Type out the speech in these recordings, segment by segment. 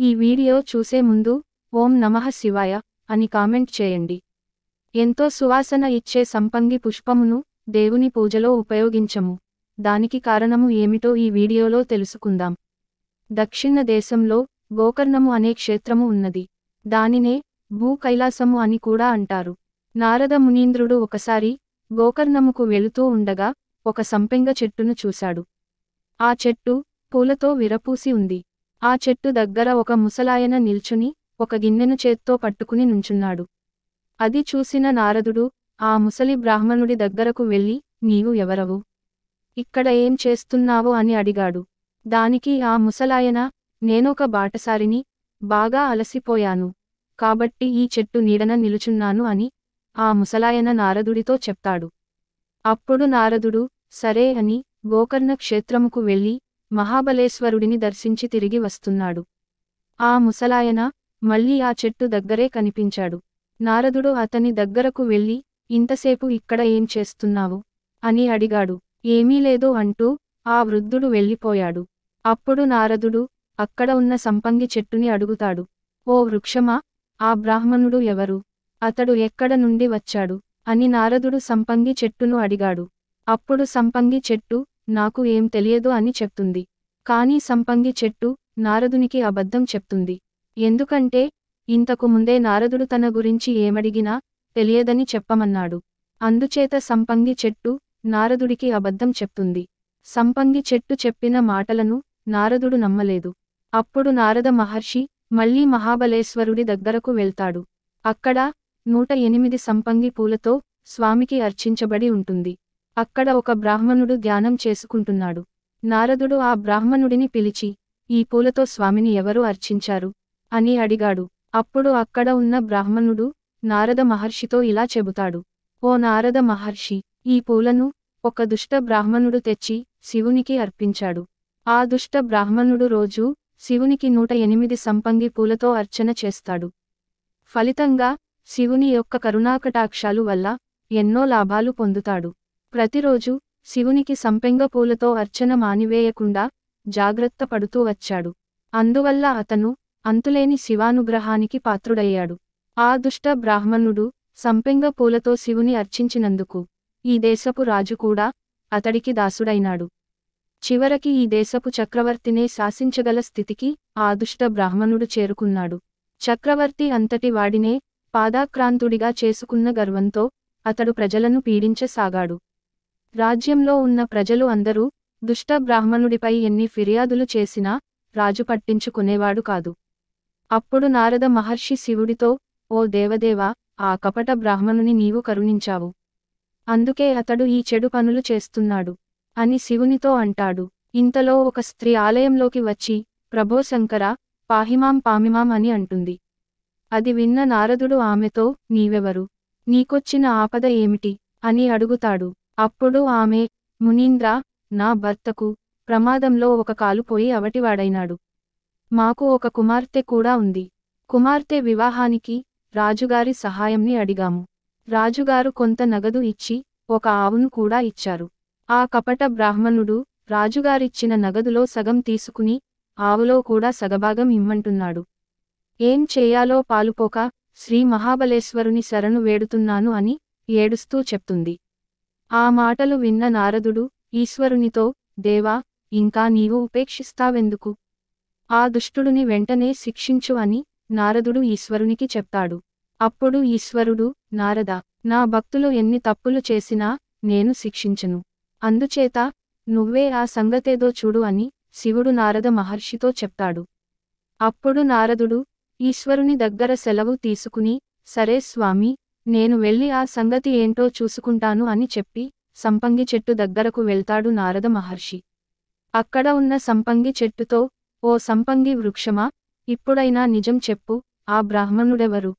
ఈ వీడియో చూసే ముందు ఓం నమః శివాయ అని కామెంట్ చేయండి. ఎంతో సువాసన ఇచ్చే సంపంగి పుష్పమును దేవుని పూజలో ఉపయోగించము. దానికి కారణము ఏమిటో ఈ వీడియోలో తెలుసుకుందాం. దక్షిణ దేశంలో గోకర్ణము అనే క్షేత్రము ఉన్నది. దానినే భూ కైలాసము అని కూడా అంటారు. నారద మునీంద్రుడు ఒకసారి గోకర్ణముకు వెళుతూ ఉండగా ఒక సంపెంగ చెట్టును చూశాడు. ఆ చెట్టు పూలతో విరపూసి ఉంది. ఆ చెట్టు దగ్గర ఒక ముసలాయన నిల్చుని ఒక గిన్నెను చేత్తో పట్టుకుని నుంచున్నాడు. అది చూసిన నారదుడు ఆ ముసలి బ్రాహ్మణుడి దగ్గరకు వెళ్ళి, నీవు ఎవరవు? ఇక్కడ ఏం చేస్తున్నావు అని అడిగాడు. దానికి ఆ ముసలాయన, నేనొక బాటసారిని, బాగా అలసిపోయాను, కాబట్టి ఈ చెట్టు నీడన నిలుచున్నాను అని ఆ ముసలాయన నారదుడితో చెప్తాడు. అప్పుడు నారదుడు సరే అని గోకర్ణ క్షేత్రముకు వెళ్ళి మహాబలేశ్వరుడిని దర్శించి తిరిగి వస్తున్నాడు. ఆ ముసలాయన మళ్ళీ ఆ చెట్టు దగ్గరే కనిపించాడు. నారదుడు అతని దగ్గరకు వెళ్ళి, ఇంతసేపు ఇక్కడ ఏం చేస్తున్నావు అని అడిగాడు. ఏమీ లేదు అంటూ ఆ వృద్ధుడు వెళ్ళిపోయాడు. అప్పుడు నారదుడు అక్కడ ఉన్న సంపంగి చెట్టుని అడుగుతాడు, ఓ వృక్షమా, ఆ బ్రాహ్మణుడు ఎవరు? అతడు ఎక్కడ నుండి వచ్చాడు అని నారదుడు సంపంగి చెట్టును అడిగాడు. అప్పుడు సంపంగి చెట్టు నాకు ఏం తెలియదు అని చెప్తుంది. కానీ సంపంగి చెట్టు నారదునికి అబద్ధం చెప్తుంది. ఎందుకంటే ఇంతకు ముందే నారదుడు తన గురించి ఏమడిగినా తెలియదని చెప్పమన్నాడు. అందుచేత సంపంగి చెట్టు నారదుడికి అబద్ధం చెప్తుంది. సంపంగి చెట్టు చెప్పిన మాటలను నారదుడు నమ్మలేదు. అప్పుడు నారద మహర్షి మళ్ళీ మహాబలేశ్వరుడి దగ్గరకు వెళ్తాడు. అక్కడ 108 సంపంగి పూలతో స్వామికి అర్చించబడి ఉంటుంది. అక్కడ ఒక బ్రాహ్మణుడు ధ్యానం చేసుకుంటున్నాడు. నారదుడు ఆ బ్రాహ్మణుడిని పిలిచి, ఈ పూలతో స్వామిని ఎవరు అర్చించారు అని అడిగాడు. అప్పుడు అక్కడ ఉన్న బ్రాహ్మణుడు నారద మహర్షితో ఇలా చెబుతాడు, ఓ నారద మహర్షి, ఈ పూలను ఒక దుష్ట బ్రాహ్మణుడు తెచ్చి శివునికి అర్పించాడు. ఆ దుష్ట బ్రాహ్మణుడు రోజూ శివునికి 108 సంపంగి పూలతో అర్చన చేస్తాడు. ఫలితంగా శివుని యొక్క కరుణాకటాక్షాలు వల్ల ఎన్నో లాభాలు పొందుతాడు. ప్రతిరోజు శివునికి సంపెంగ పూలతో అర్చన మానివేయకుండా జాగ్రత్త పడుతూ వచ్చాడు. అందువల్ల అతను అంతులేని శివానుగ్రహానికి పాత్రుడయ్యాడు. ఆ దుష్ట బ్రాహ్మణుడు సంపెంగ పూలతో శివుని అర్చించినందుకు ఈ దేశపు రాజు కూడా అతడికి దాసుడైనాడు. చివరికి ఈ దేశపు చక్రవర్తినే శాసించగల స్థితికి ఆ దుష్ట బ్రాహ్మణుడు చేరుకున్నాడు. చక్రవర్తి అంతటి వాడినే పాదాక్రాంతుడిగా చేసుకున్న గర్వంతో అతడు ప్రజలను పీడించసాగాడు. రాజ్యంలో ఉన్న ప్రజలు అందరూ దుష్ట బ్రాహ్మణుడిపై ఎన్ని ఫిర్యాదులు చేసినా రాజు పట్టించుకునేవాడు కాదు. అప్పుడు నారద మహర్షి శివుడితో, ఓ దేవదేవా, ఆ కపట బ్రాహ్మణుని నీవు కరుణించావు. అందుకే అతడు ఈ చెడు పనులు చేస్తున్నాడు అని శివునితో అంటాడు. ఇంతలో ఒక స్త్రీ ఆలయంలోకి వచ్చి, ప్రభో శంకర, పాహిమాం పామిమాం అని అంటుంది. అది విన్న నారదుడు ఆమెతో, నీవెవరు? నీకొచ్చిన ఆపద ఏమిటి అని అడుగుతాడు. అప్పుడు ఆమె, మునీంద్ర, నా భర్తకు ప్రమాదంలో ఒక కాలు పోయి అవటివాడైనాడు. మాకు ఒక కుమార్తె కూడా ఉంది. కుమార్తె వివాహానికి రాజుగారి సహాయంని అడిగాము. రాజుగారు కొంత నగదు ఇచ్చి ఒక ఆవును కూడా ఇచ్చారు. ఆ కపట బ్రాహ్మణుడు రాజుగారిచ్చిన నగదులో సగం తీసుకుని ఆవులో కూడా సగభాగం ఇమ్మంటున్నాడు. ఏం చేయాలో పాలుపోక శ్రీ మహాబలేశ్వరుని శరణు వేడుతున్నాను అని ఏడుస్తూ చెప్తుంది. ఆ మాటలు విన్న నారదుడు ఈశ్వరునితో, దేవా, ఇంకా నీవు ఉపేక్షిస్తావెందుకు? ఆ దుష్టుడిని వెంటనే శిక్షించు అని నారదుడు ఈశ్వరునికి చెప్తాడు. అప్పుడు ఈశ్వరుడు, నారద, నా భక్తులు ఎన్ని తప్పులు చేసినా నేను శిక్షించను. అందుచేత నువ్వే ఆ సంగతేదో చూడు అని శివుడు నారద మహర్షితో చెప్తాడు. అప్పుడు నారదుడు ఈశ్వరుని దగ్గర సెలవు తీసుకుని, సరే స్వామి, నేను వెళ్ళి ఆ సంగతి ఏంటో చూసుకుంటాను అని చెప్పి సంపంగి చెట్టు దగ్గరకు వెళ్తాడు నారద మహర్షి. అక్కడ ఉన్న సంపంగి చెట్టుతో, ఓ సంపంగి వృక్షమా, ఇప్పుడైనా నిజం చెప్పు, ఆ బ్రాహ్మణుడెవరు?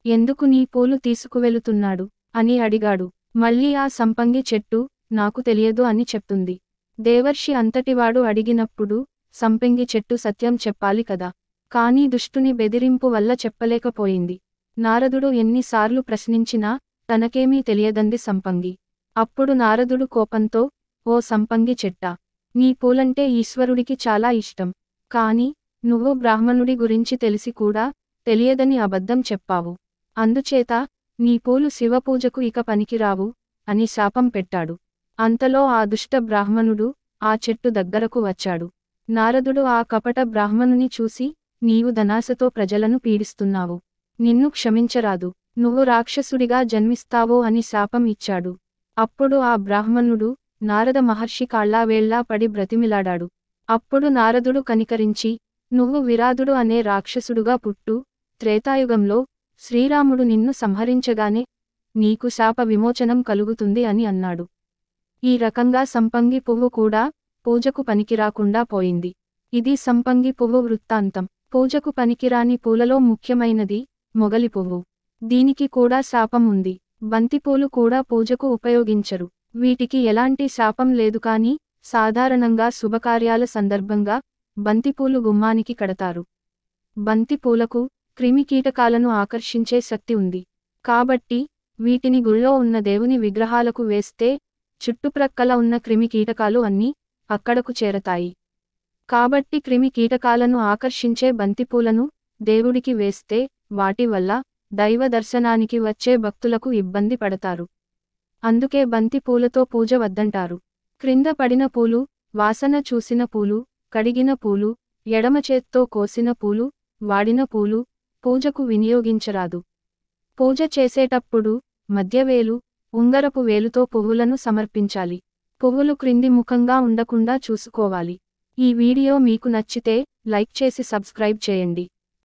ఎందుకు నీ పూలు తీసుకువెళుతున్నాడు అని అడిగాడు. మళ్ళీ ఆ సంపంగి చెట్టు నాకు తెలియదు అని చెప్తుంది. దేవర్షి అంతటివాడు అడిగినప్పుడు సంపంగి చెట్టు సత్యం చెప్పాలి కదా. కానీ దుష్టుని బెదిరింపు వల్ల చెప్పలేకపోయింది. నారదుడు ఎన్నిసార్లు ప్రశ్నించినా తనకేమీ తెలియదంది సంపంగి. అప్పుడు నారదుడు కోపంతో, ఓ సంపంగి చెట్టా, నీ పూలంటే ఈశ్వరుడికి చాలా ఇష్టం. కాని నువ్వు బ్రాహ్మణుడి గురించి తెలిసి కూడా తెలియదని అబద్ధం చెప్పావు. అందుచేత నీ పూలు శివపూజకు ఇక పనికిరావు అని శాపం పెట్టాడు. అంతలో ఆ దుష్ట బ్రాహ్మణుడు ఆ చెట్టు దగ్గరకు వచ్చాడు. నారదుడు ఆ కపట బ్రాహ్మణుని చూసి, నీవు ధనాశతో ప్రజలను పీడిస్తున్నావు. నిన్ను క్షమించరాదు. నువ్వు రాక్షసుడిగా జన్మిస్తావో అని శాపం ఇచ్చాడు. అప్పుడు ఆ బ్రాహ్మణుడు నారద మహర్షి కాళ్లావేళ్లా పడి బ్రతిమిలాడాడు. అప్పుడు నారదుడు కనికరించి, నువ్వు విరాధుడు అనే రాక్షసుడుగా పుట్టు, త్రేతాయుగంలో శ్రీరాముడు నిన్ను సంహరించగానే నీకు శాప విమోచనం కలుగుతుంది అని అన్నాడు. ఈ రకంగా సంపంగి పువ్వు కూడా పూజకు పనికిరాకుండా పోయింది. ఇది సంపంగి పువ్వు వృత్తాంతం. పూజకు పనికిరాని పూలలో ముఖ్యమైనది మొగలి పువ్వు. దీనికి కూడా శాపం ఉంది. బంతిపూలు కూడా పూజకు ఉపయోగించరు. వీటికి ఎలాంటి శాపం లేదు, కానీ సాధారణంగా శుభకార్యాల సందర్భంగా బంతిపూలు గుమ్మానికి కడతారు. బంతిపూలకు క్రిమికీటకాలను ఆకర్షించే శక్తి ఉంది. కాబట్టి వీటిని గుళ్ళో ఉన్న దేవుని విగ్రహాలకు వేస్తే చుట్టుప్రక్కల ఉన్న క్రిమికీటకాలు అన్నీ అక్కడకు చేరతాయి. కాబట్టి క్రిమికీటకాలను ఆకర్షించే బంతిపూలను దేవుడికి వేస్తే వాటి వల్ల దైవ దర్శనానికి వచ్చే భక్తులకు ఇబ్బంది పడతారు. అందుకే బంతి పూలతో పూజ వద్దంటారు. క్రింద పడిన పూలు, వాసన చూసిన పూలు, కడిగిన పూలు, ఎడమ చేత్తో కోసిన పూలు, వాడిన పూలు పూజకు వినియోగించరాదు. పూజ చేసేటప్పుడు మధ్యవేలు, ఉంగరపు వేలుతో పువ్వులను సమర్పించాలి. పువ్వులు క్రింది ముఖంగా ఉండకుండా చూసుకోవాలి. ఈ వీడియో మీకు నచ్చితే లైక్ చేసి సబ్స్క్రైబ్ చేయండి.